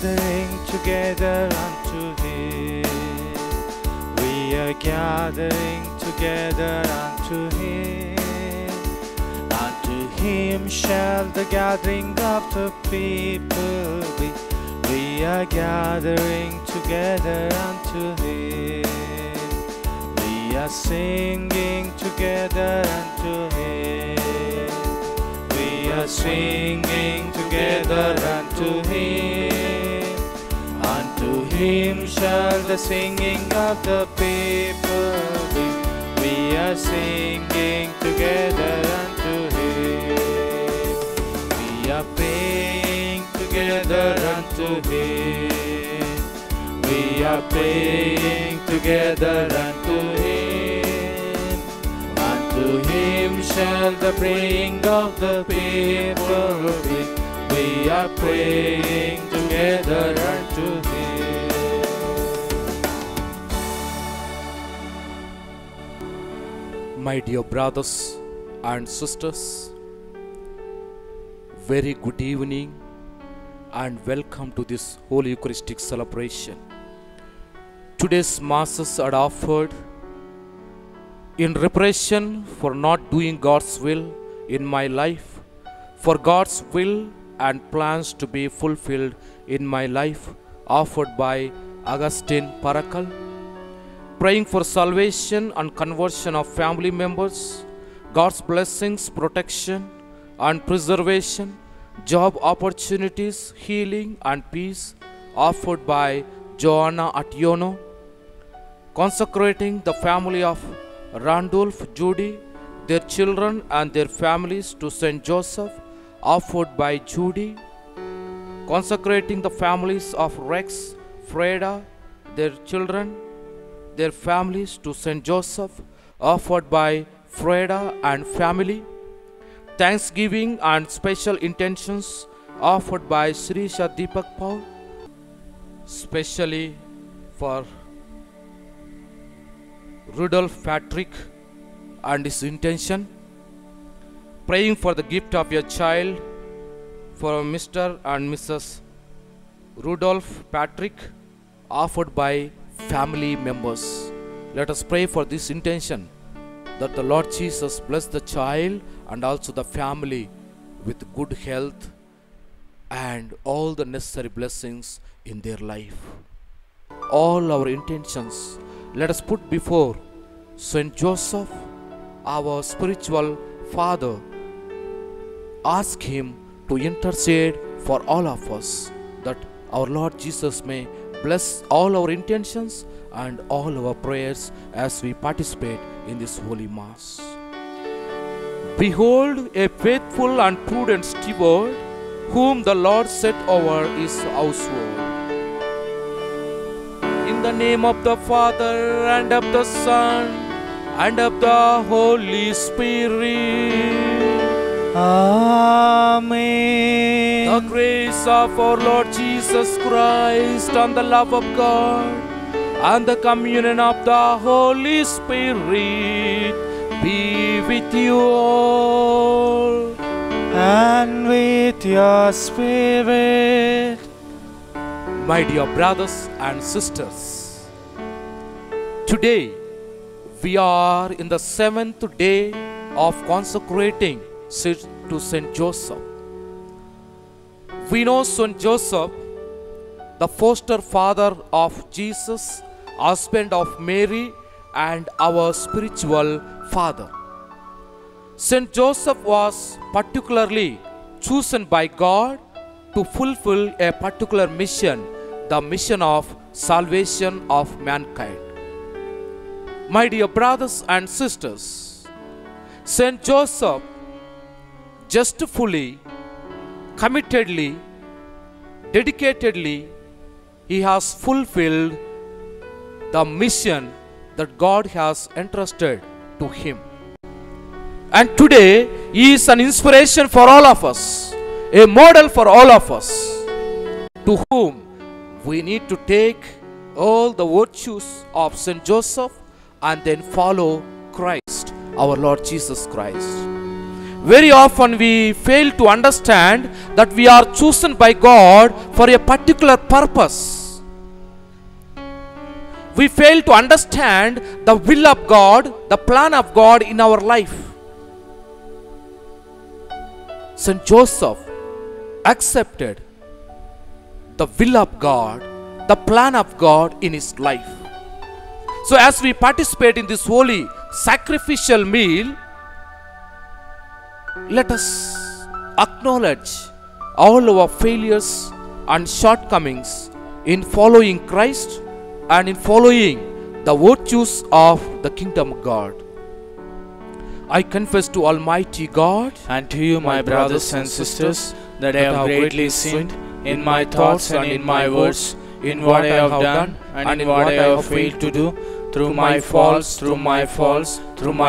gathering together unto Him. We are gathering together unto Him. Unto Him shall the gathering of the people be. We are gathering together unto Him. We are singing together unto Him. We are singing together unto Him. Unto Him shall the singing of the people be. We are singing together unto Him. We are praying together unto Him. We are praying together unto Him. Unto Him shall the praying of the people be. We are praying together unto Him. My dear brothers and sisters, very good evening and welcome to this Holy Eucharistic celebration. Today's Masses are offered in reparation for not doing God's will in my life, for God's will and plans to be fulfilled in my life, offered by Augustine Parakal. Praying for salvation and conversion of family members, God's blessings, protection and preservation, job opportunities, healing and peace, offered by Joanna Ationo. Consecrating the family of Randolph, Judy, their children and their families to Saint Joseph, offered by Judy. Consecrating the families of Rex, Freda, their children, their families to Saint Joseph, offered by Freda and family. Thanksgiving and special intentions offered by Sri Deepak Paul, specially for Rudolph Patrick and his intention. Praying for the gift of your child for Mr. and Mrs. Rudolph Patrick, offered by family members. Let us pray for this intention, that the Lord Jesus bless the child and also the family with good health and all the necessary blessings in their life. All our intentions let us put before Saint Joseph, our spiritual father. Ask him to intercede for all of us, that our Lord Jesus may bless all our intentions and all our prayers as we participate in this Holy Mass. Behold, a faithful and prudent steward, whom the Lord set over his household. In the name of the Father, and of the Son, and of the Holy Spirit. Amen. The grace of our Lord Jesus Christ, and the love of God, and the communion of the Holy Spirit be with you all. And with your spirit. My dear brothers and sisters, today we are in the 7th day of consecrating to Saint Joseph. We know Saint Joseph, the foster father of Jesus, husband of Mary, and our spiritual father. Saint Joseph was particularly chosen by God to fulfill a particular mission, the mission of salvation of mankind. My dear brothers and sisters, Saint Joseph justly, committedly, dedicatedly, he has fulfilled the mission that God has entrusted to him. And today he is an inspiration for all of us, a model for all of us, to whom we need to take all the virtues of Saint Joseph and then follow Christ, our Lord Jesus Christ. Very often we fail to understand that we are chosen by God for a particular purpose. We fail to understand the will of God, the plan of God in our life. Saint Joseph accepted the will of God, the plan of God in his life. So as we participate in this holy sacrificial meal, let us acknowledge all our failures and shortcomings in following Christ and in following the virtues of the kingdom of God. I confess to Almighty God And to you, my brothers and sisters, that I have greatly sinned in my thoughts and in my words, in what I have done and in what I have failed to do, through my faults, through my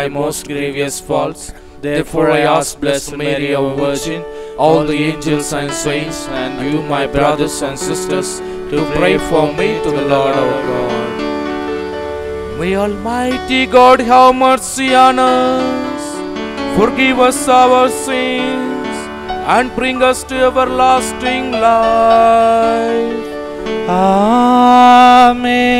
most grievous faults. Therefore I ask Blessed Mary, our Virgin, all the angels and saints, and you, my brothers and sisters, to pray for me to the Lord our God. May Almighty God have mercy on us, forgive us our sins, and bring us to everlasting life. Amen.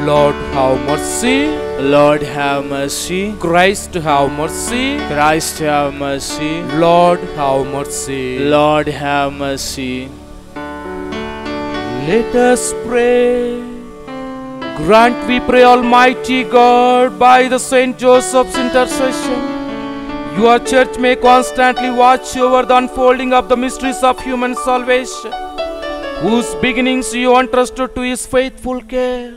Lord have mercy. Lord have mercy. Christ have mercy. Christ have mercy. Lord have mercy. Lord have mercy. Let us pray. Grant, we pray, Almighty God, by the Saint Joseph's intercession, your church may constantly watch over the unfolding of the mysteries of human salvation, whose beginnings you entrusted to his faithful care.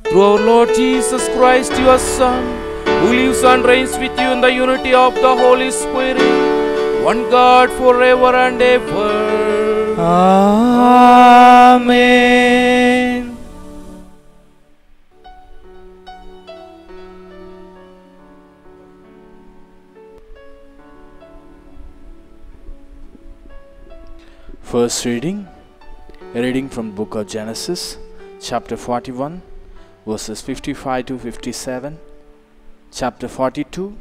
Through our Lord Jesus Christ, your Son, who lives and reigns with you in the unity of the Holy Spirit, one God forever and ever. Amen. First reading, a reading from the book of Genesis, chapter 41, verses 55 to 57, chapter 42,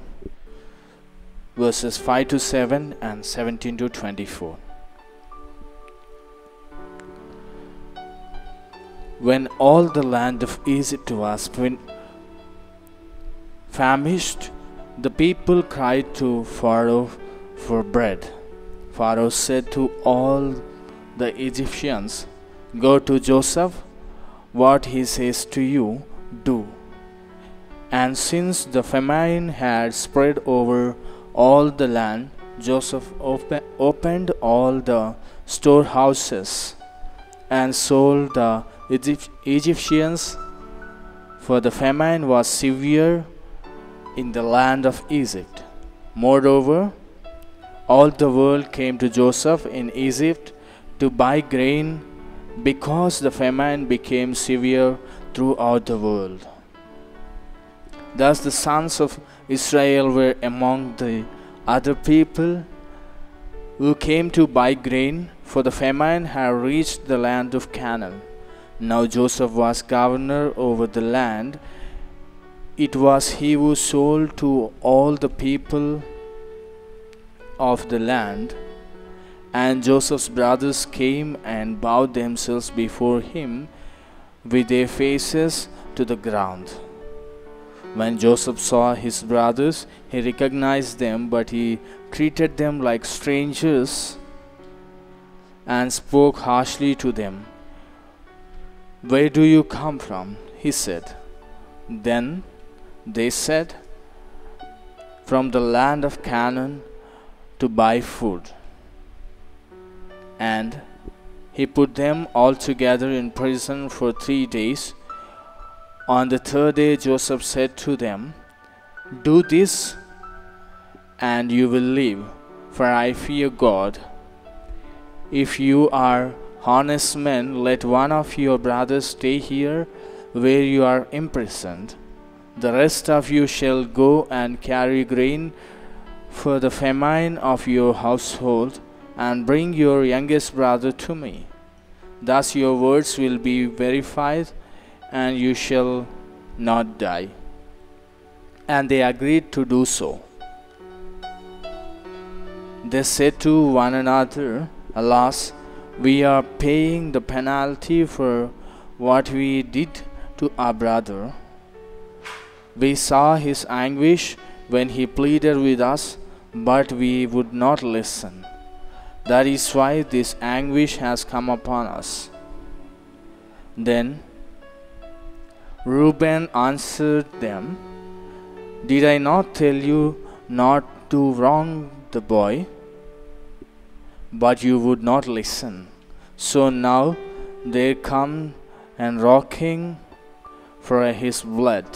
verses 5 to 7 and 17 to 24. When all the land of Egypt was famished, the people cried to Pharaoh for bread. Pharaoh said to all the Egyptians, "Go to Joseph, what he says to you, do." And since the famine had spread over all the land, Joseph opened all the storehouses and sold the Egyptians, for the famine was severe in the land of Egypt. Moreover, all the world came to Joseph in Egypt to buy grain, because the famine became severe throughout the world. Thus the sons of Israel were among the other people who came to buy grain, for the famine had reached the land of Canaan. Now Joseph was governor over the land. It was he who sold to all the people of the land. And Joseph's brothers came and bowed themselves before him with their faces to the ground. When Joseph saw his brothers, he recognized them, but he treated them like strangers and spoke harshly to them. "Where do you come from?" he said. Then they said, "From the land of Canaan, to buy food." And he put them all together in prison for 3 days. On the third day Joseph said to them, "Do this, and you will live, for I fear God. If you are honest men, let one of your brothers stay here where you are imprisoned. The rest of you shall go and carry grain for the famine of your household, and bring your youngest brother to me. Thus your words will be verified, and you shall not die." And they agreed to do so. They said to one another, "Alas, we are paying the penalty for what we did to our brother. We saw his anguish when he pleaded with us, but we would not listen. That is why this anguish has come upon us." Then Reuben answered them, "Did I not tell you not to wrong the boy? But you would not listen. So now they come and rocking for his blood."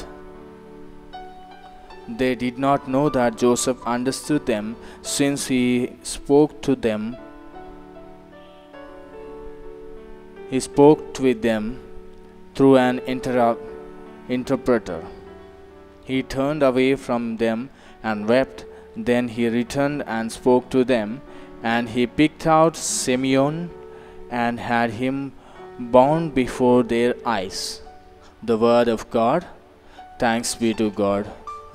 They did not know that Joseph understood them, since he spoke with them through an interpreter. He turned away from them and wept. Then he returned and spoke to them, and he picked out Simeon and had him bound before their eyes. The word of God. Thanks be to God.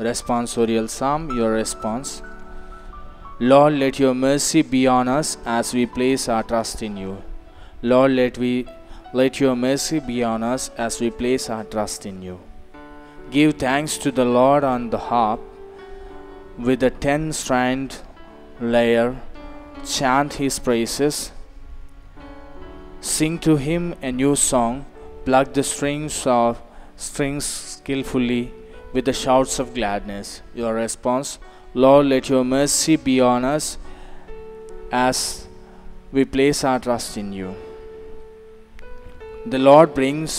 Responsorial Psalm, your response. Lord, let your mercy be on us as we place our trust in you. Lord, let your mercy be on us as we place our trust in you. Give thanks to the Lord on the harp with the 10-stringed lyre. Chant his praises. Sing to him a new song. Pluck the strings skillfully with the shouts of gladness. Your response. Lord, let your mercy be on us as we place our trust in you. The Lord brings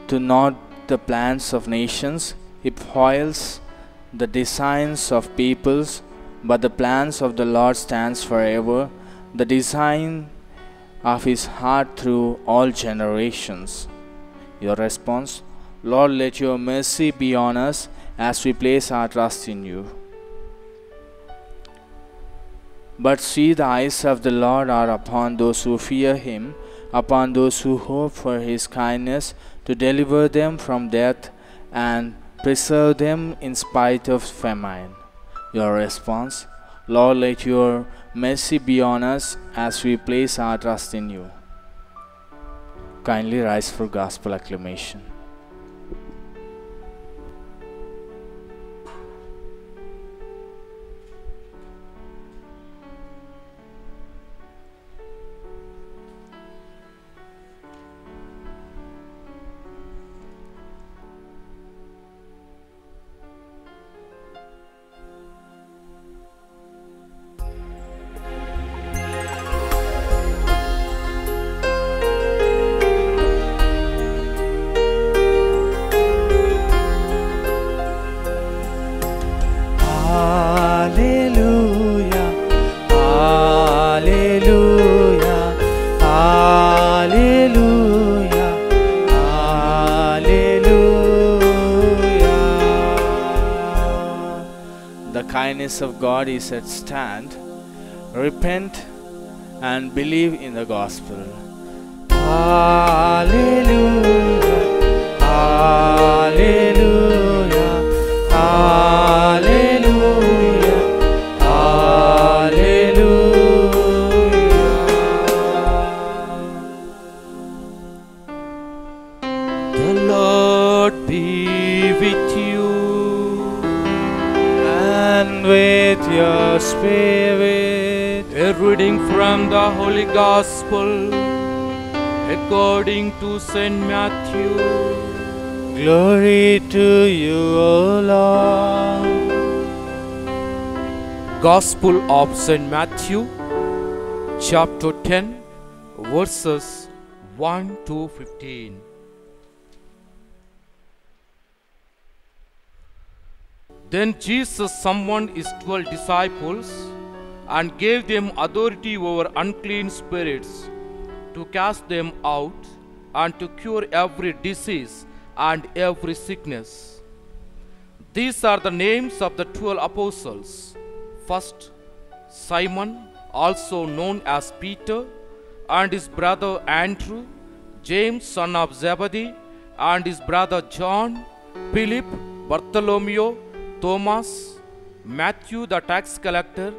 to naught the plans of nations. He foils the designs of peoples, but the plans of the Lord stands forever, the design of his heart through all generations. Your response. Lord, let your mercy be on us as we place our trust in you. But see, the eyes of the Lord are upon those who fear him, upon those who hope for his kindness, to deliver them from death and preserve them in spite of famine. Your response. Lord, let your mercy be on us as we place our trust in you. Kindly rise for gospel acclamation. Kindness of God is at stand. Repent and believe in the gospel. Hallelujah, hallelujah, hallelujah, hallelujah. The Lord be with you and with your spirit. A reading from the Holy Gospel according to Saint Matthew. Glory to you, O Lord. Gospel of Saint Matthew, chapter 10, verses 1 to 15. Then Jesus summoned his 12 disciples and gave them authority over unclean spirits to cast them out and to cure every disease and every sickness. These are the names of the 12 apostles. First, Simon, also known as Peter, and his brother Andrew, James, son of Zebedee, and his brother John, Philip, Bartholomew, Thomas, Matthew the tax collector,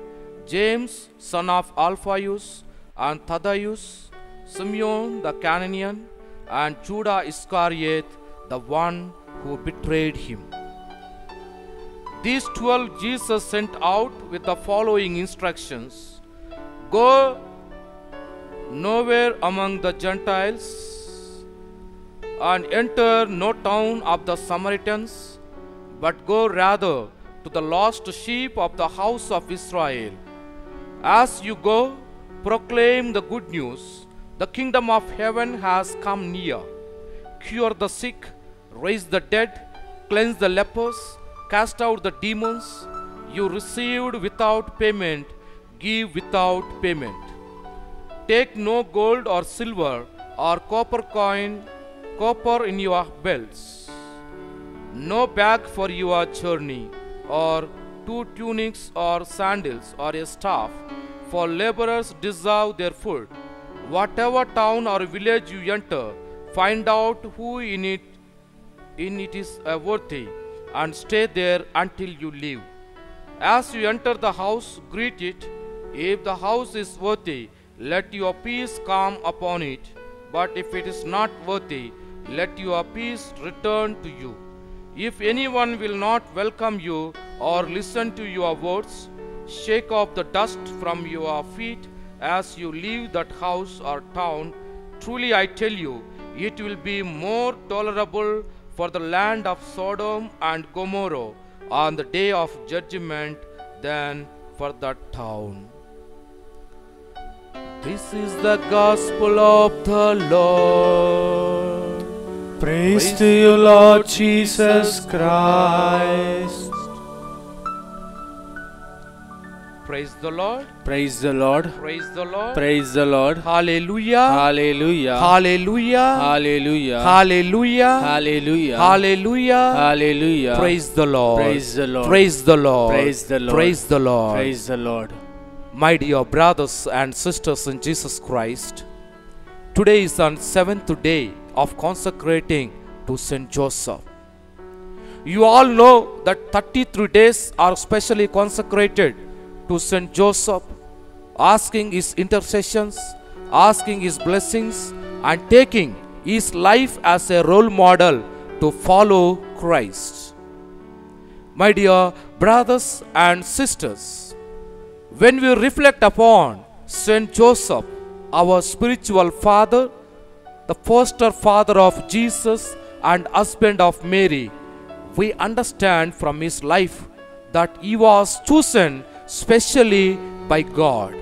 James, son of Alphaeus, and Thaddeus, Simeon the Cananian, and Judah Iscariot, the one who betrayed him. These 12 Jesus sent out with the following instructions: Go nowhere among the Gentiles, and enter no town of the Samaritans, but go rather to the lost sheep of the house of Israel. As you go, proclaim the good news. The kingdom of heaven has come near. Cure the sick, raise the dead, cleanse the lepers, cast out the demons. You received without payment, give without payment. Take no gold or silver or copper in your belts, no bag for your journey, or 2 tunics or sandals or a staff, for laborers deserve their food. Whatever town or village you enter, find out who in it is worthy, and stay there until you leave. As you enter the house, greet it. If the house is worthy, let your peace come upon it. But if it is not worthy, let your peace return to you. If anyone will not welcome you or listen to your words, shake off the dust from your feet as you leave that house or town. Truly I tell you, it will be more tolerable for the land of Sodom and Gomorrah on the day of judgment than for that town. This is the gospel of the Lord. Praise to you, Lord Jesus Christ. Praise the Lord. Praise the Lord. Praise the Lord. Praise the Lord. Hallelujah. Hallelujah. Hallelujah. Hallelujah. Hallelujah. Hallelujah. Hallelujah. Hallelujah. Praise the Lord. Praise the Lord. Praise the Lord. Praise the Lord. Praise the Lord. Praise the Lord. My dear brothers and sisters in Jesus Christ, today is on 7th day of consecrating to Saint Joseph. You all know that 33 days are specially consecrated to Saint Joseph, asking his intercessions, asking his blessings, and taking his life as a role model to follow Christ. My dear brothers and sisters, when we reflect upon Saint Joseph, our spiritual father, the foster father of Jesus and husband of Mary, we understand from his life that he was chosen specially by God.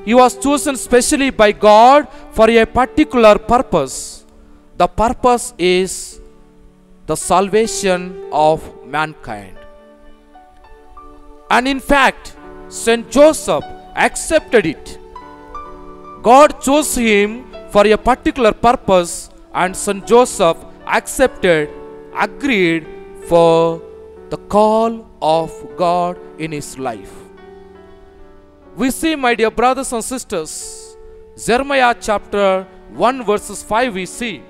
He was chosen specially by God for a particular purpose. The purpose is the salvation of mankind. And in fact, Saint Joseph accepted it. God chose him for a particular purpose, and Saint Joseph accepted, agreed for the call of God in his life. We see, my dear brothers and sisters, Jeremiah chapter 1 verses 5 we see,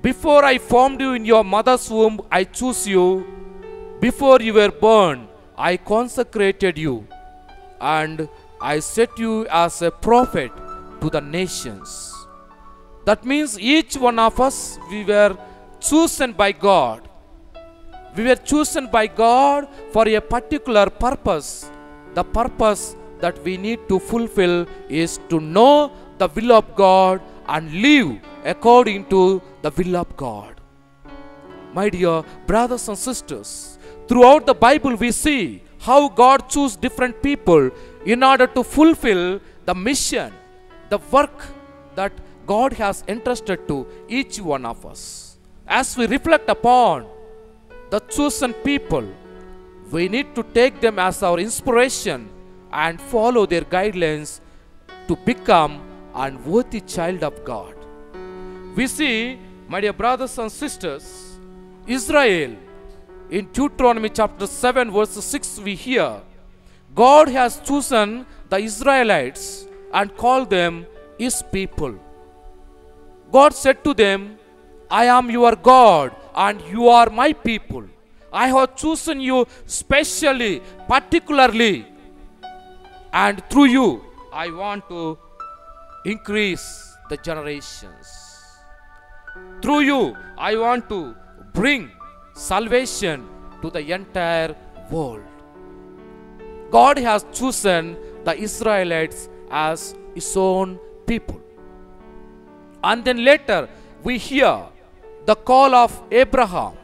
before I formed you in your mother's womb, I chose you. Before you were born, I consecrated you, and I set you as a prophet to the nations. That means each one of us, we were chosen by God. We were chosen by God for a particular purpose. The purpose that we need to fulfill is to know the will of God and live according to the will of God. My dear brothers and sisters, throughout the Bible we see how God chose different people in order to fulfill the mission, the work that God has entrusted to each one of us. As we reflect upon the chosen people, we need to take them as our inspiration and follow their guidelines to become an worthy child of God. We see, my dear brothers and sisters, Israel, in Deuteronomy chapter 7 verse 6 we hear, God has chosen the Israelites and called them his people. God said to them, I am your God and you are my people. I have chosen you specially, particularly and through you, I want to increase the generations. Through you, I want to bring salvation to the entire world. God has chosen the Israelites as his own people. And then later we hear the call of Abraham.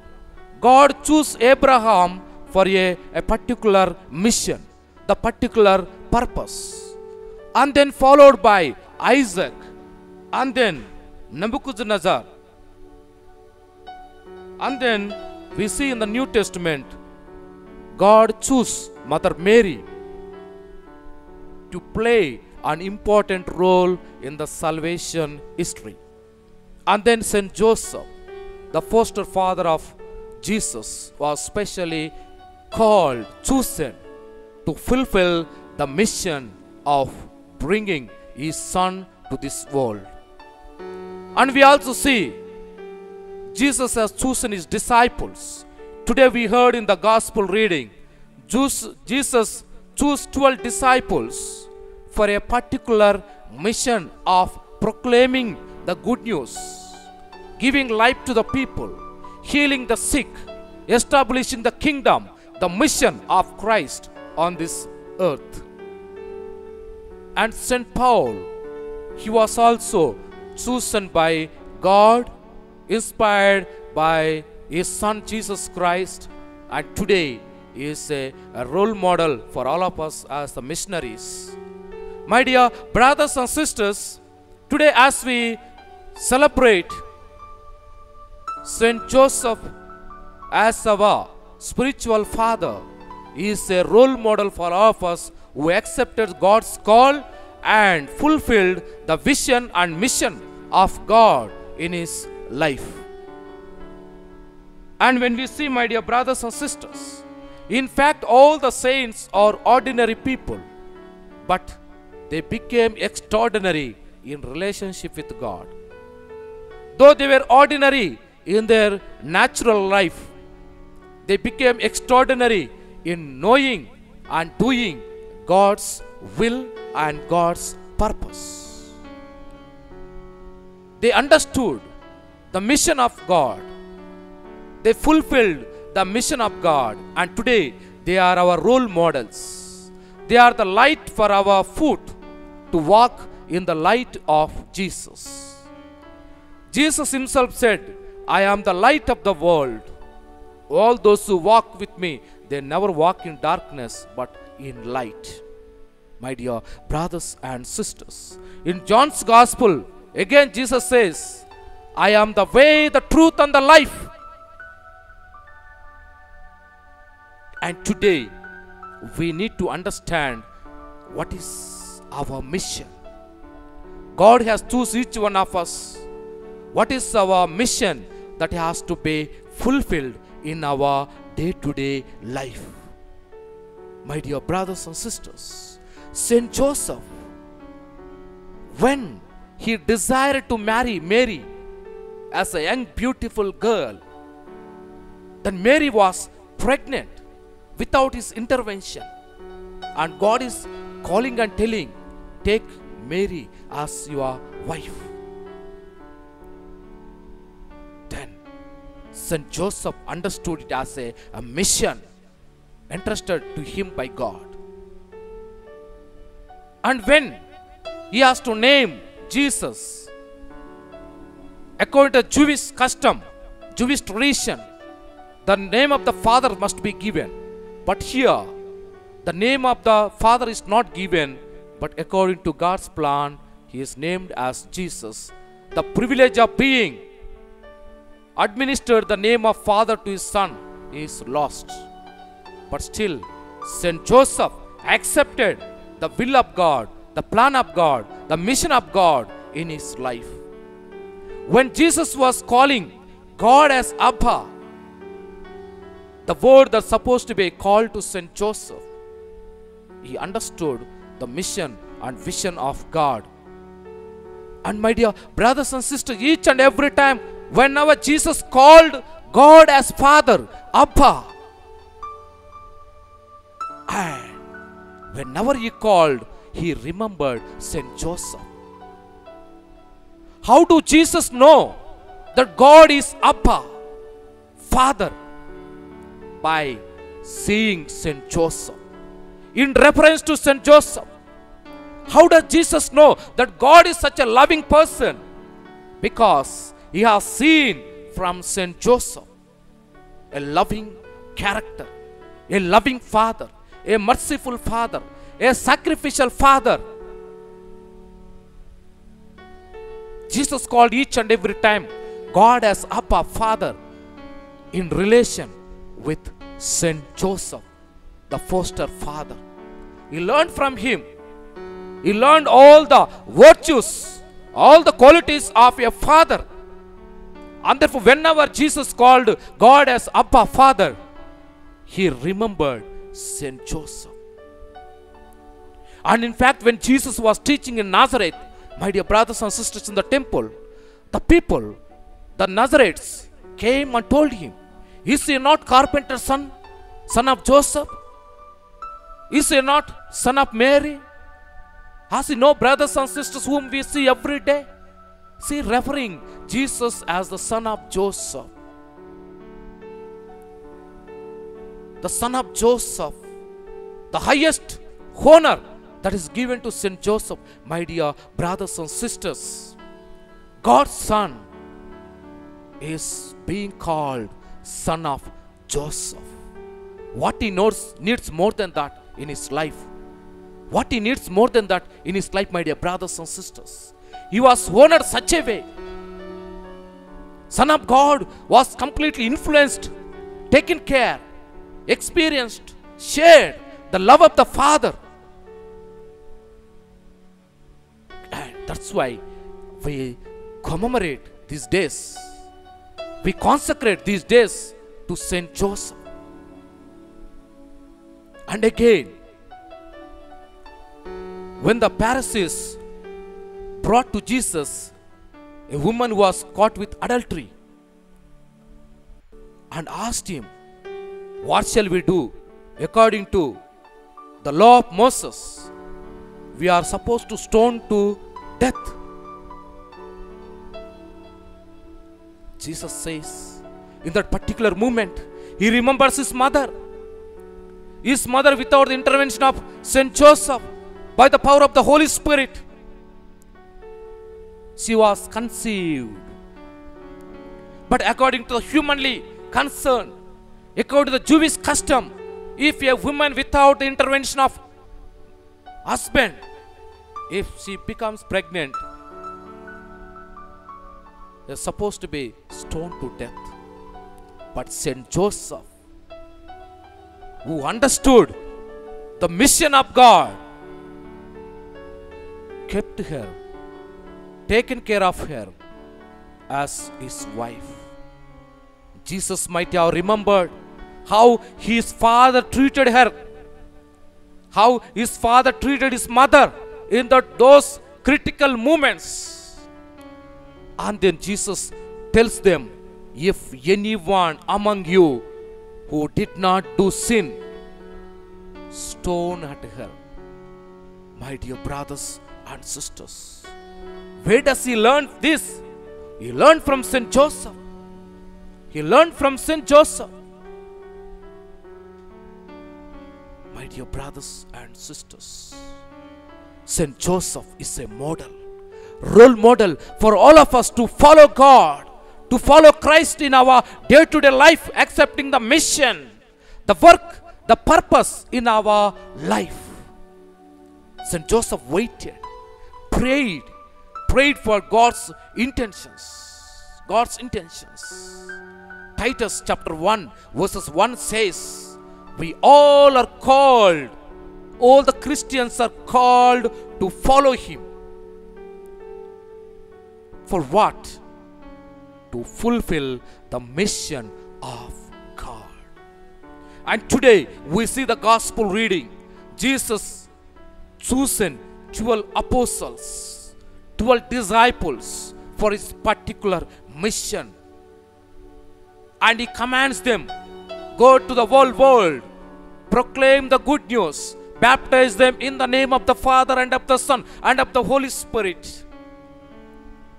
God chose Abraham for a particular mission, the particular purpose. And then followed by Isaac, and then Nebuchadnezzar. And then we see in the New Testament, God chose Mother Mary to play an important role in the salvation history. And then Saint Joseph, the foster father of Jesus, was specially called, chosen to fulfill the mission of bringing his son to this world. And we also see Jesus has chosen his disciples. Today we heard in the gospel reading, Jesus chose 12 disciples for a particular mission of proclaiming the good news, giving life to the people, healing the sick, establishing the kingdom, the mission of Christ on this earth. And St. Paul, he was also chosen by God, inspired by his son Jesus Christ, and today he is a role model for all of us as the missionaries. My dear brothers and sisters, today as we celebrate Saint Joseph as our spiritual father, he is a role model for all of us who accepted God's call and fulfilled the vision and mission of God in his life. And when we see, my dear brothers and sisters, in fact all the saints are ordinary people, but they became extraordinary in relationship with God. Though they were ordinary in their natural life, they became extraordinary in knowing and doing God's will and God's purpose. They understood the mission of God. They fulfilled the mission of God, and today they are our role models. They are the light for our foot to walk in the light of Jesus. Jesus himself said, I am the light of the world. All those who walk with me, they never walk in darkness but in light. My dear brothers and sisters, in John's Gospel, again Jesus says, I am the way, the truth and the life. And today, we need to understand what is our mission. God has chosen each one of us. What is our mission that has to be fulfilled in our day-to-day life? My dear brothers and sisters, Saint Joseph, when he desired to marry Mary as a young beautiful girl, then Mary was pregnant without his intervention, and God is calling and telling, take Mary as your wife. Then Saint Joseph understood it as a mission entrusted to him by God. And when he has to name Jesus, according to Jewish custom, Jewish tradition, the name of the father must be given. But here, the name of the Father is not given, but according to God's plan, he is named as Jesus. The privilege of being administered the name of Father to his Son is lost. But still, Saint Joseph accepted the will of God, the plan of God, the mission of God in his life. When Jesus was calling God as Abba, the word that's supposed to be called to Saint Joseph, he understood the mission and vision of God. And my dear brothers and sisters, each and every time, whenever Jesus called God as Father, Abba, and whenever he called, he remembered Saint Joseph. How do Jesus know that God is Abba, Father? By seeing Saint Joseph. In reference to Saint Joseph, how does Jesus know that God is such a loving person? Because he has seen from Saint Joseph a loving character, a loving father, a merciful father, a sacrificial father. Jesus called each and every time God as Abba, Father, in relation with Saint Joseph, the foster father. He learned from him. He learned all the virtues, all the qualities of a father. And therefore, whenever Jesus called God as Abba, Father, he remembered Saint Joseph. And in fact, when Jesus was teaching in Nazareth, my dear brothers and sisters, in the temple, the people, the Nazarites, came and told him, is he not carpenter's son, son of Joseph? Is he not son of Mary? Has he no brothers and sisters whom we see every day? See, referring Jesus as the son of Joseph. The son of Joseph, the highest honor that is given to Saint Joseph, my dear brothers and sisters. God's son is being called son of Joseph. What he needs more than that in his life. What he needs more than that in his life, my dear brothers and sisters. He was honored such a way. Son of God was completely influenced, taken care, experienced, shared the love of the Father. And that's why we commemorate these days. We consecrate these days to Saint Joseph. And again, when the Pharisees brought to Jesus a woman who was caught with adultery and asked him, what shall we do? According to the law of Moses, we are supposed to stone to death. Jesus says, in that particular moment, he remembers his mother. His mother, without the intervention of Saint Joseph, by the power of the Holy Spirit, she was conceived. But according to the humanly concern, according to the Jewish custom, if a woman without the intervention of husband, if she becomes pregnant, they are supposed to be stoned to death. But Saint Joseph, who understood the mission of God, kept her, taken care of her as his wife. Jesus might have remembered how his father treated her, how his father treated his mother in those critical moments. And then Jesus tells them, if anyone among you who did not do sin, stone at her. My dear brothers and sisters, where does he learn this? He learned from Saint Joseph. He learned from Saint Joseph. My dear brothers and sisters, Saint Joseph is a model, role model for all of us to follow God, to follow Christ in our day-to-day life, accepting the mission, the work, the purpose in our life. Saint Joseph waited, prayed for God's intentions. God's intentions. Titus chapter 1 verses 1 says, we all are called, all the Christians are called to follow him. For what? To fulfill the mission of God. And today we see the gospel reading. Jesus chosen 12 apostles, 12 disciples for his particular mission. And he commands them, go to the whole world, proclaim the good news, Baptize them in the name of the Father and of the Son and of the Holy Spirit.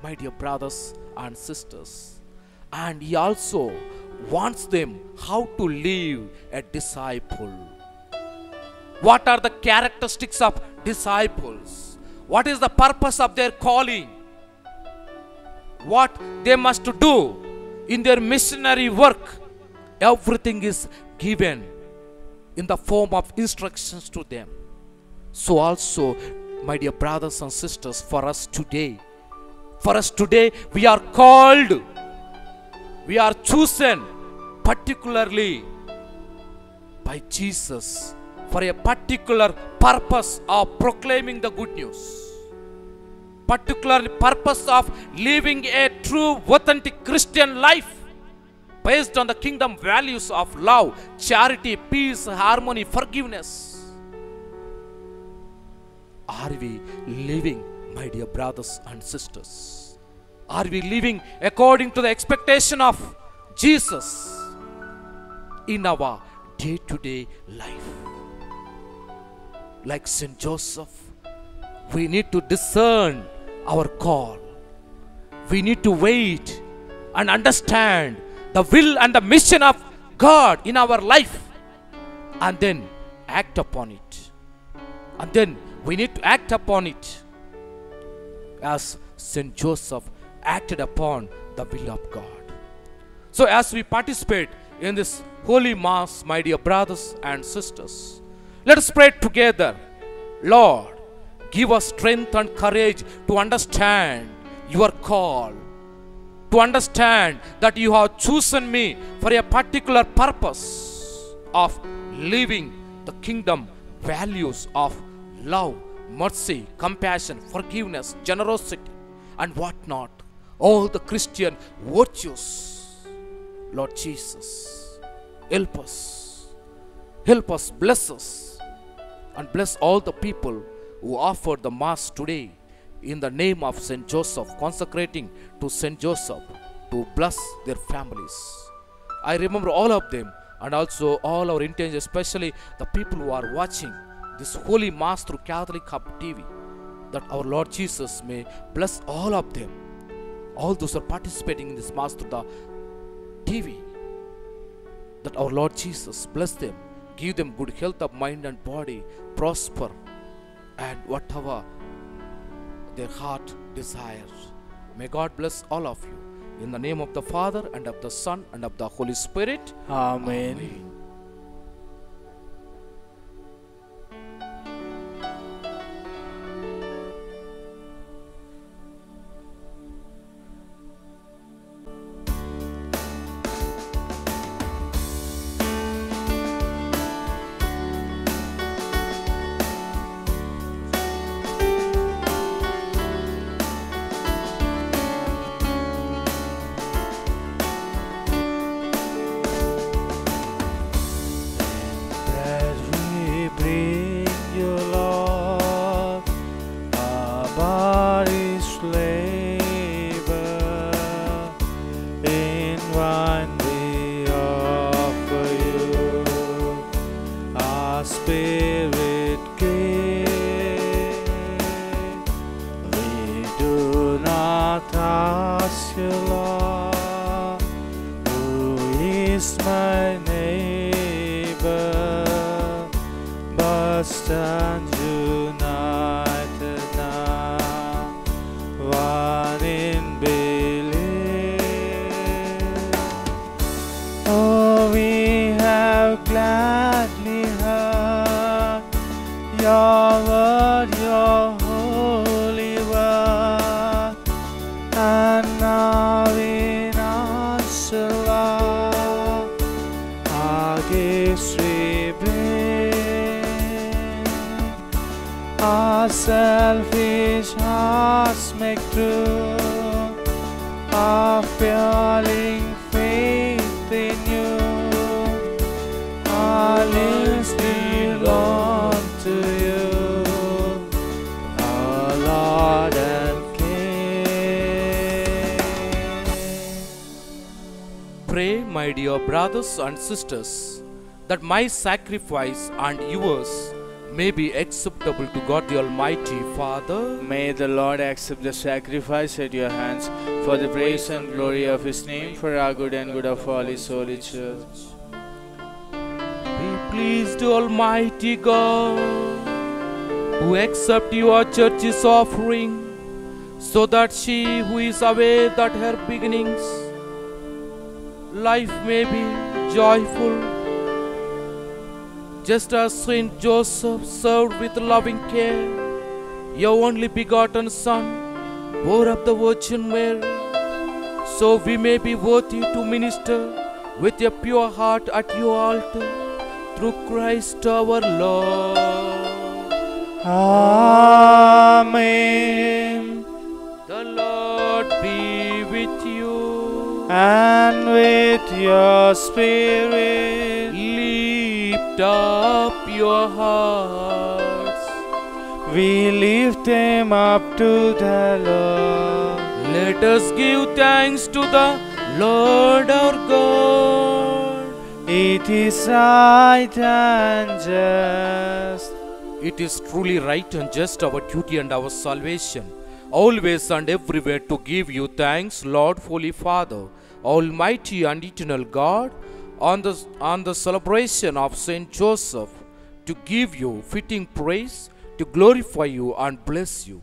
My dear brothers and sisters, and he also wants them how to live a disciple. What are the characteristics of disciples? What is the purpose of their calling? What they must do in their missionary work? Everything is given in the form of instructions to them. So also, my dear brothers and sisters, for us today, we are called, we are chosen particularly by Jesus for a particular purpose of proclaiming the good news. Particular purpose of living a true, authentic Christian life based on the kingdom values of love, charity, peace, harmony, forgiveness. Are we living, my dear brothers and sisters? Are we living according to the expectation of Jesus in our day-to-day life? Like Saint Joseph, we need to discern our call. We need to wait and understand the will and the mission of God in our life, and then act upon it. And then we need to act upon it as Saint Joseph acted upon the will of God. So as we participate in this holy mass, my dear brothers and sisters, let us pray together. Lord, give us strength and courage to understand your call, to understand that you have chosen me for a particular purpose of living the kingdom values of love, mercy, compassion, forgiveness, generosity, and whatnot. All the Christian virtues. Lord Jesus, help us, bless us, and bless all the people who offered the Mass today in the name of Saint Joseph, consecrating to Saint Joseph to bless their families. I remember all of them, and also all our intentions, especially the people who are watching this holy Mass through Catholic Hub TV, that our Lord Jesus may bless all of them, all those who are participating in this Mass through the TV, that our Lord Jesus bless them, give them good health of mind and body, prosper, and whatever their heart desires. May God bless all of you. In the name of the Father, and of the Son, and of the Holy Spirit. Amen. Amen. That we bring you, Lord, our bodies labor, in wine we offer you, our spirit give. We do not ask you, Lord, who is my neighbor, but stand united now, one in belief. Oh, we have gladly heard your word, your holy word, and now in answer, Lord, our gifts we bring. Our selfish hearts make true our failing faith in you. Our lives belong to you, our Lord and King. Pray, my dear brothers and sisters, that my sacrifice and yours may be acceptable to God the Almighty Father. May the Lord accept the sacrifice at your hands for the praise and glory of His name, for our good and good of all His holy church. Be pleased, Almighty God, who accept your church's offering, so that she who is aware that her beginnings life may be joyful, just as Saint Joseph served with loving care your only begotten Son, bore up the Virgin Mary, so we may be worthy to minister with a pure heart at your altar, through Christ our Lord. Amen. The Lord be with you, And with your spirit, lift up your hearts. we lift them up to the Lord. Let us give thanks to the Lord our God. It is right and just. It is truly right and just, our duty and our salvation, always and everywhere to give you thanks, Lord, Holy Father, Almighty and eternal God, on the celebration of Saint Joseph, to give you fitting praise, to glorify you and bless you.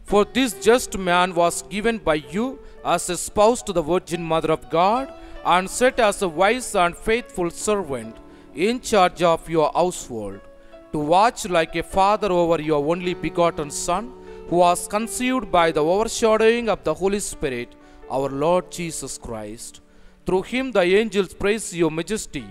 For this just man was given by you as a spouse to the Virgin Mother of God, and set as a wise and faithful servant in charge of your household, to watch like a father over your only begotten Son, who was conceived by the overshadowing of the Holy Spirit, our Lord Jesus Christ. Through him the angels praise your majesty,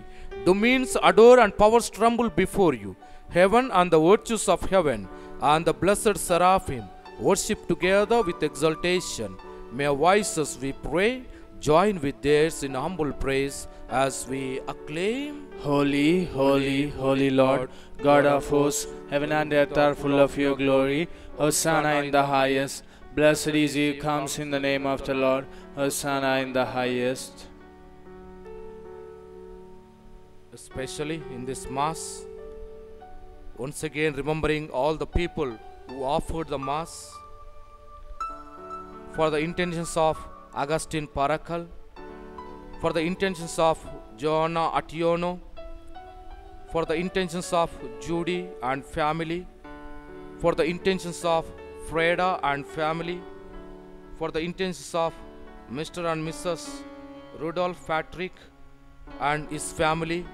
dominions adore and powers tremble before you. Heaven and the virtues of heaven and the blessed seraphim worship together with exultation. May our voices, we pray, join with theirs in humble praise as we acclaim. Holy, holy, holy Lord, God of hosts, heaven and earth are full of your glory. Hosanna in the highest. Blessed is he who comes in the name of the Lord. Hosanna in the highest. Especially in this Mass, once again remembering all the people who offered the Mass, for the intentions of Augustine Parakal, for the intentions of Joanna Ationo, for the intentions of Judy and family, for the intentions of Freda and family, for the intentions of Mr. and Mrs. Rudolph Patrick and his family,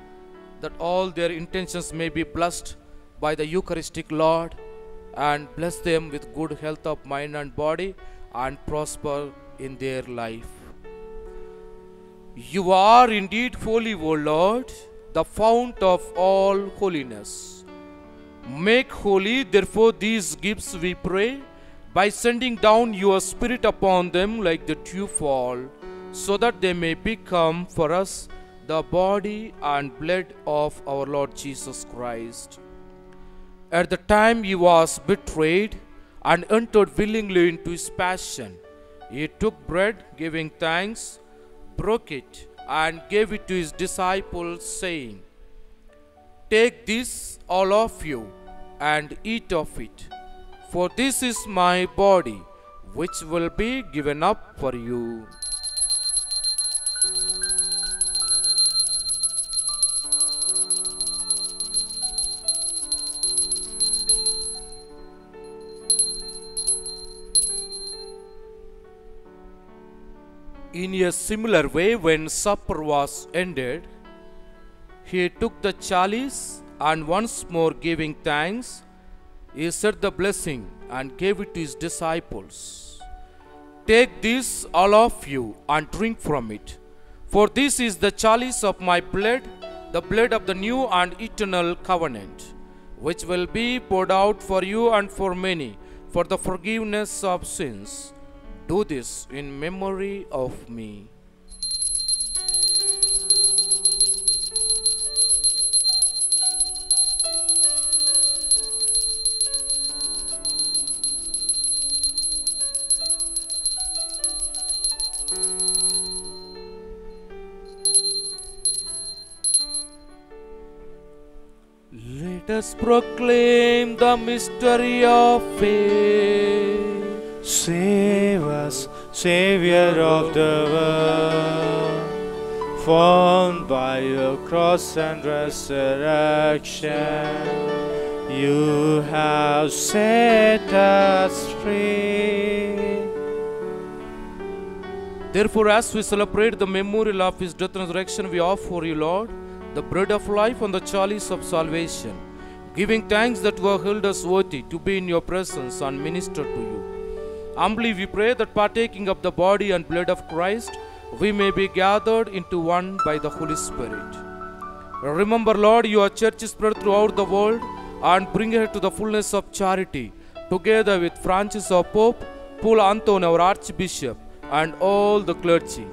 that all their intentions may be blessed by the Eucharistic Lord, and bless them with good health of mind and body, and prosper in their life. You are indeed holy, O Lord, the fount of all holiness. Make holy, therefore, these gifts, we pray, by sending down your Spirit upon them like the dewfall, so that they may become for us the body and blood of our Lord Jesus Christ. At the time he was betrayed and entered willingly into his passion, he took bread, giving thanks, broke it, and gave it to his disciples, saying, "Take this, all of you, and eat of it, for this is my body, which will be given up for you." In a similar way, when supper was ended, he took the chalice, and once more giving thanks, he said the blessing and gave it to his disciples. "Take this, all of you, and drink from it, for this is the chalice of my blood, the blood of the new and eternal covenant, which will be poured out for you and for many for the forgiveness of sins. Do this in memory of me." Let us proclaim the mystery of faith. Save us, Savior of the world, formed by your cross and resurrection. You have set us free. Therefore, as we celebrate the memorial of his death and resurrection, we offer you, Lord, the bread of life and the chalice of salvation, giving thanks that you have held us worthy to be in your presence and minister to you. Humbly we pray that partaking of the body and blood of Christ, we may be gathered into one by the Holy Spirit. Remember, Lord, your church is spread throughout the world, and bring her to the fullness of charity, together with Francis our Pope, Paul Anton our Archbishop, and all the clergy.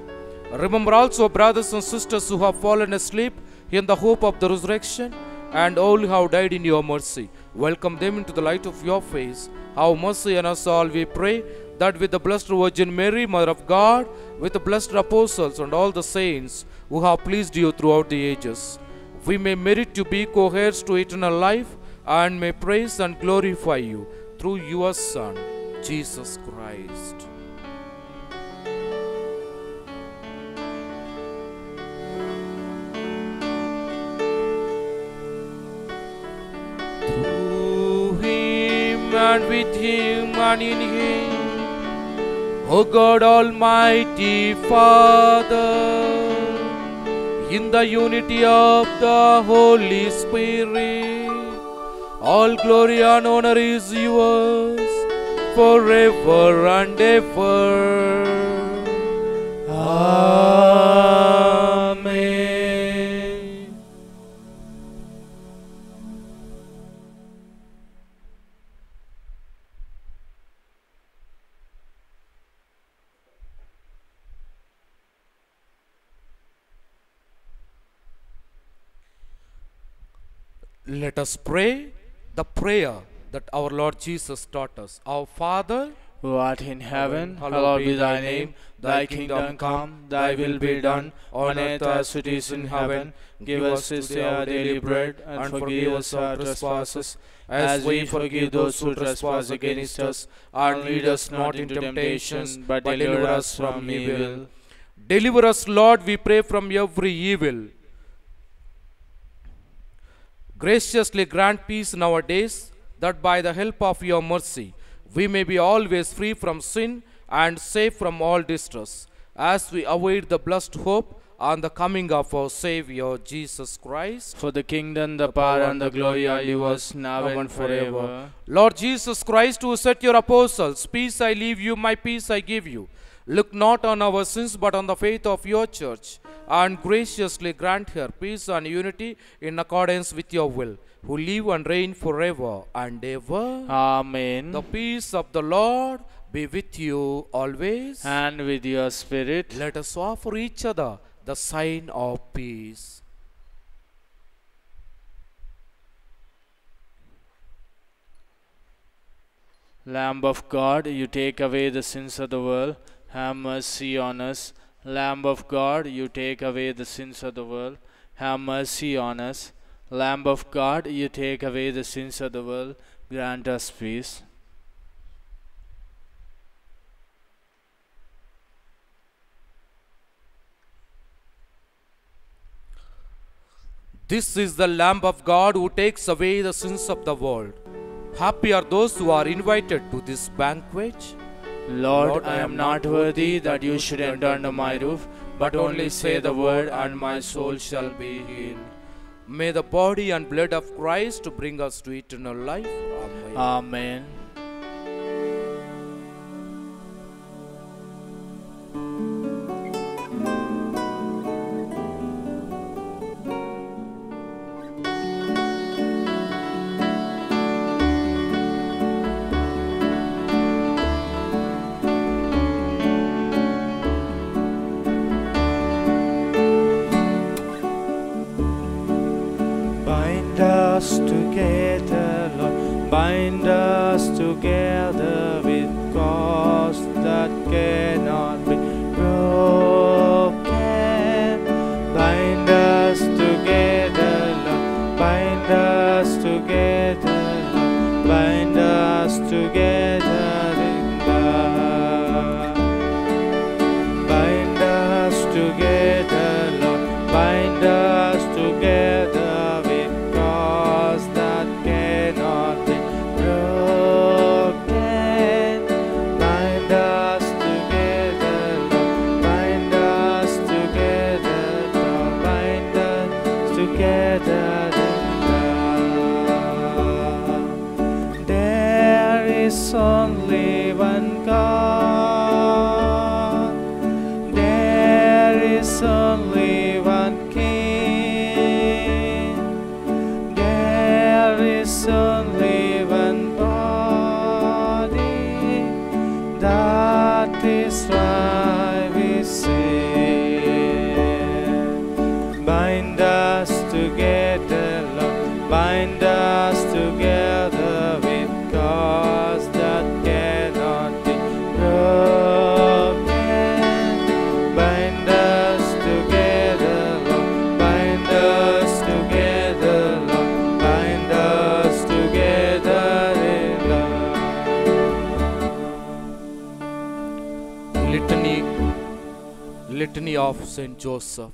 Remember also our brothers and sisters who have fallen asleep in the hope of the resurrection, and all who have died in your mercy. Welcome them into the light of your face. Have mercy on us all, we pray, that with the Blessed Virgin Mary, Mother of God, with the blessed apostles and all the saints who have pleased you throughout the ages, we may merit to be co-heirs to eternal life, and may praise and glorify you through your Son, Jesus Christ. Through him and with him and in him, O God Almighty Father, in the unity of the Holy Spirit, all glory and honor is yours forever and ever. Amen. Let us pray the prayer that our Lord Jesus taught us. Our Father, who art in heaven, hallowed be thy name. Thy kingdom come, thy will be done, on earth as it is in heaven. Give us this day our daily bread, and forgive us our trespasses, as we forgive those who trespass against us. And lead us not into temptation, but deliver us from evil. Deliver us, Lord, we pray, from every evil. Graciously grant peace in our days, that by the help of your mercy we may be always free from sin and safe from all distress, as we await the blessed hope and the coming of our Savior Jesus Christ. For the kingdom, the power, and the glory are yours, now and forever. Lord Jesus Christ, who said to your apostles, peace I leave you, my peace I give you, look not on our sins but on the faith of your church, and graciously grant her peace and unity in accordance with your will, who live and reign forever and ever. Amen. The peace of the Lord be with you always, and with your spirit. Let us offer each other the sign of peace. Lamb of God, you take away the sins of the world, have mercy on us. Lamb of God, you take away the sins of the world, have mercy on us. Lamb of God, you take away the sins of the world, grant us peace. This is the Lamb of God who takes away the sins of the world. Happy are those who are invited to this banquet. Lord, I am not worthy that you should enter under my roof, but only say the word, and my soul shall be healed. May the body and blood of Christ bring us to eternal life. Amen. Amen. Bind us together, Lord, bind us together with cords that cannot be broken. Bind us together, Lord, bind us together is only one God. There is only one King. There is only one body. That is why we say, bind us together, Lord, bind us together with cause that cannot be broken. Bind us together, Lord, bind us together, Lord, bind us together in love. Litany of Saint Joseph.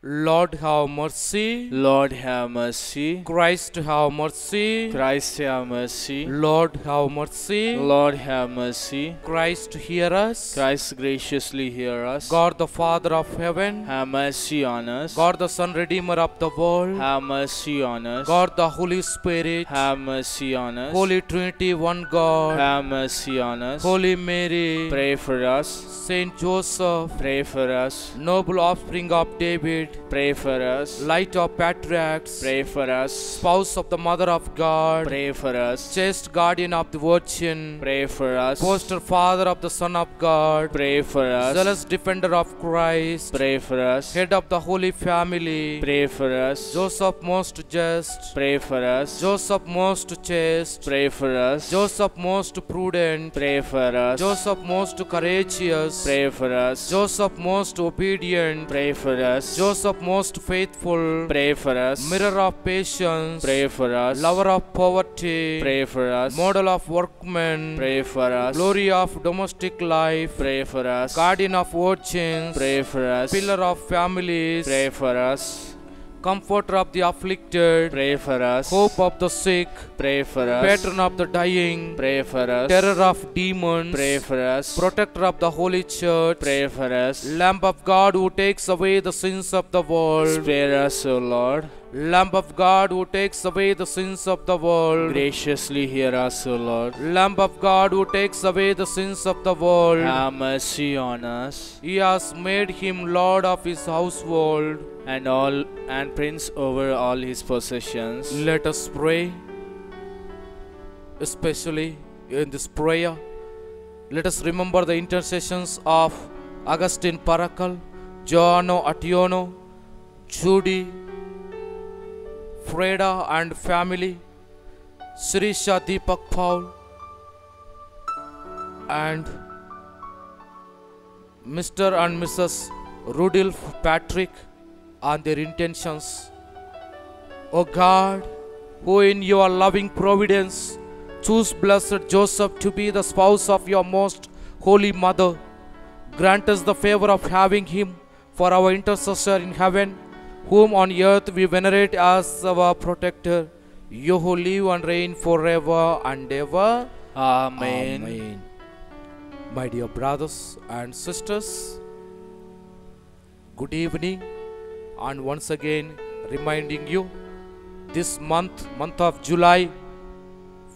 Lord have mercy. Lord have mercy. Christ have mercy. Christ have mercy. Lord have mercy. Lord have mercy. Christ hear us. Christ graciously hear us. God the Father of heaven. Have mercy on us. God the Son Redeemer of the world. Have mercy on us. God the Holy Spirit. Have mercy on us. Holy Trinity, one God. Have mercy on us. Holy Mary. Pray for us. Saint Joseph. Pray for us. Noble offspring of David. Pray for us. Light of patriarchs. Pray for us. Spouse of the Mother of God. Pray for us. Chaste guardian of the Virgin. Pray for us. Foster father of the Son of God. Pray for us. Zealous defender of Christ. Pray for us. Head of the Holy Family. Pray for us. Joseph most just. Pray for us. Joseph most chaste. Pray for us. Joseph most prudent. Pray for us. Joseph most courageous. Pray for us. Joseph most obedient. Pray for us. Joseph most faithful. Pray for us. Mirror of patience. Pray for us. Lover of poverty. Pray for us. Model of workmen. Pray for us. Glory of domestic life. Pray for us. Guardian of virgins. Pray for us. Pillar of families. Pray for us. Comforter of the afflicted. Pray for us. Hope of the sick. Pray for us. Patron of the dying. Pray for us. Terror of demons. Pray for us. Protector of the Holy Church. Pray for us. Lamb of God who takes away the sins of the world. Spare us, O Lord. Lamb of God who takes away the sins of the world. Graciously hear us, O Lord. Lamb of God who takes away the sins of the world. Have mercy on us. He has made him Lord of his household and prince over all his possessions. Let us pray. Especially in this prayer, let us remember the intercessions of Augustine Parakal, Giovanni Attiono, Judy, Freda and family, Sirisha Deepak Paul, and Mr. and Mrs. Rudolph Patrick and their intentions. O God, who in your loving providence choose blessed Joseph to be the spouse of your most holy mother, grant us the favor of having him for our intercessor in heaven, whom on earth we venerate as our protector, you who live and reign forever and ever. Amen. Amen. My dear brothers and sisters, good evening, and once again reminding you, this month of July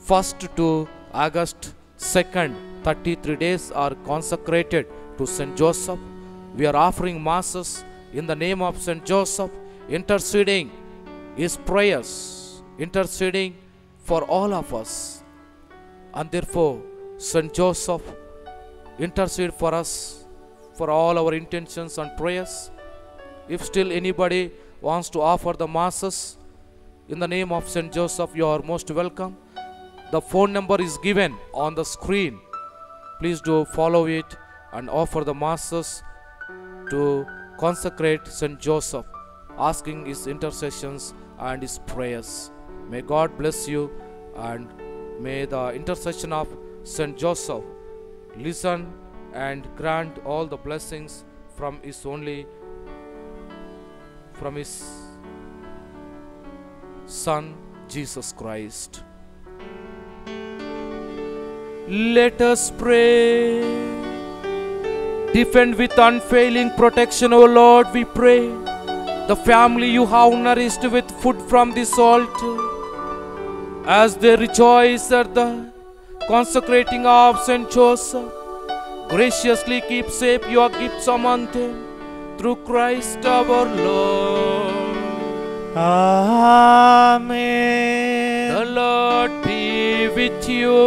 1st to August 2nd, 33 days are consecrated to Saint Joseph. We are offering masses in the name of Saint Joseph, interceding his prayers, interceding for all of us. And therefore, Saint Joseph, intercede for us, for all our intentions and prayers. If still anybody wants to offer the masses in the name of Saint Joseph, you are most welcome. The phone number is given on the screen. Please do follow it and offer the masses to consecrate Saint Joseph, asking his intercessions and his prayers. May God bless you, and may the intercession of Saint Joseph listen and grant all the blessings from his Son Jesus Christ. Let us pray. Defend with unfailing protection, O Lord, we pray, the family you have nourished with food from this altar. as they rejoice at the consecrating of Saint Joseph. Graciously keep safe your gifts among them, through Christ our Lord. Amen. The Lord be with you,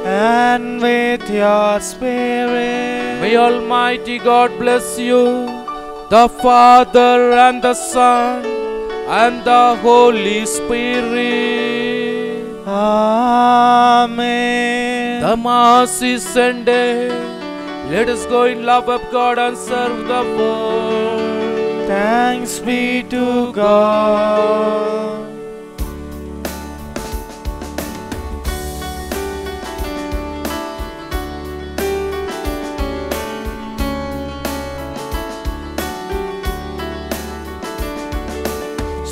And with your spirit. may Almighty God bless you, the Father and the Son and the Holy Spirit. Amen. The Mass is ended. Let us go in love of God and serve the world. Thanks be to God.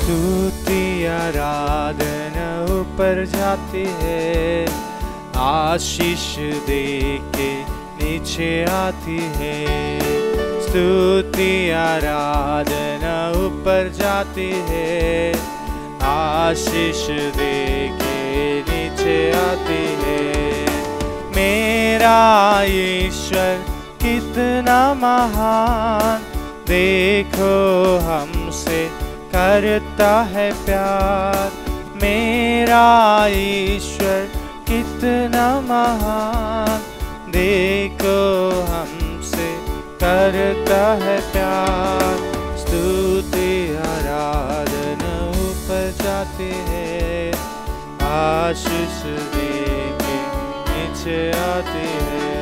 स्तुति आराधना ऊपर जाती है, आशीष दे के नीचे आती है। स्तुति आराधना ऊपर जाती है, आशीष दे के नीचे आती है। मेरा ईश्वर कितना महान, देखो हमसे करता है प्यार। मेरा ईश्वर कितना महान, देखो हमसे करता है प्यार। स्तुति आराधना ऊपर जाती है, आशीष दे के नीचे आती है।